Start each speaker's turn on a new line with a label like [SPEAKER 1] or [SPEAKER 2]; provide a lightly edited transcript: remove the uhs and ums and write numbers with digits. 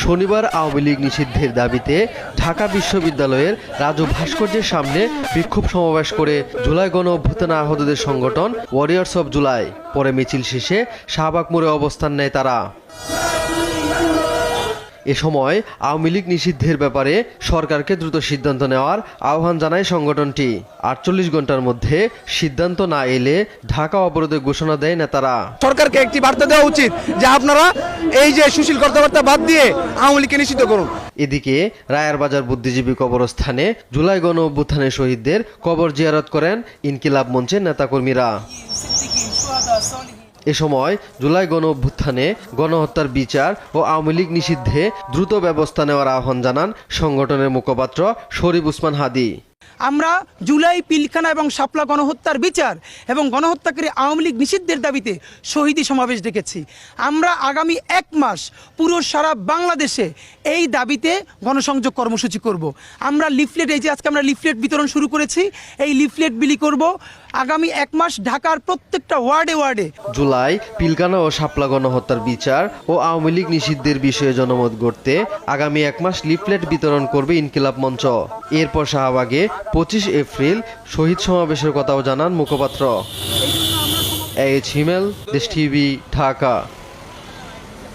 [SPEAKER 1] শনিবার আওয়ামী লীগ নিষিদ্ধের দাবিতে ঢাকা বিশ্ববিদ্যালয়ের রাজু ভাস্কর্যের সামনে বিক্ষোভ সমাবেশ করে জুলাই গণ অভ্যুত্থানে আহতদের সংগঠন ওয়ারিয়র্স অব জুলাই। পরে মিছিল শেষে শাহবাগ মোড়ে অবস্থান নেয় তারা। এ সময় আওয়ামী লীগ নিষিদ্ধের ব্যাপারে সরকারকে দ্রুত সিদ্ধান্ত নেওয়ার আহ্বান জানায় সংগঠনটি। 48 ঘন্টার মধ্যে সিদ্ধান্ত না এলে ঢাকা অবরোধের ঘোষণা দেয় নেতারা।
[SPEAKER 2] সরকারকে একটি বার্তা দেওয়া উচিত যে আপনারা এই যে সুশীল কথাবার্তা বাদ দিয়ে আওয়ামী লীগকে নিষিদ্ধ করুন।
[SPEAKER 1] এদিকে রায়েরবাজার বুদ্ধিজীবী কবরস্থানে জুলাই গণ অভ্যুত্থানের শহীদদের কবর জিয়ারত করেন ইনকিলাব মঞ্চের নেতাকর্মীরা। এ সময় জুলাই গণ অভ্যুত্থানে গণহত্যার বিচার ও আওয়ামী লীগ নিষিদ্ধে দ্রুত ব্যবস্থা নেওয়ার আহ্বান জানান সংগঠনের মুখপাত্র শরীফ উসমান হাদি।
[SPEAKER 3] আমরা জুলাই পিলখানা এবং শাপলা গণহত্যার বিচার এবং গণহত্যাকারী আওয়ামী লীগ নিষিদ্ধের দাবিতে শহীদী সমাবেশ ডেকেছি। আমরা আগামী 1 মাস পুরো সারা বাংলাদেশে এই দাবিতে গণসংযোগ কর্মসূচি করব। আমরা লিফলেট, এই যে আজকে আমরা লিফলেট বিতরণ শুরু করেছি, এই লিফলেট বিলি করব আগামী 1 মাস ঢাকার প্রত্যেকটা ওয়ার্ডে ওয়ার্ডে।
[SPEAKER 1] জুলাই পিলখানা ও শাপলা গণহত্যার বিচার ও আওয়ামী লীগ নিষিদ্ধের বিষয়ে জনমত গড়তে আগামী 1 মাস লিফলেট বিতরণ করবে ইনকিলাব মঞ্চ। এরপর শাহবাগে 25 এপ্রিল শহীদ সমাবেশের কথাও জানান মুখপাত্র। এইচ হিমেল, দেশ টিভি, ঢাকা।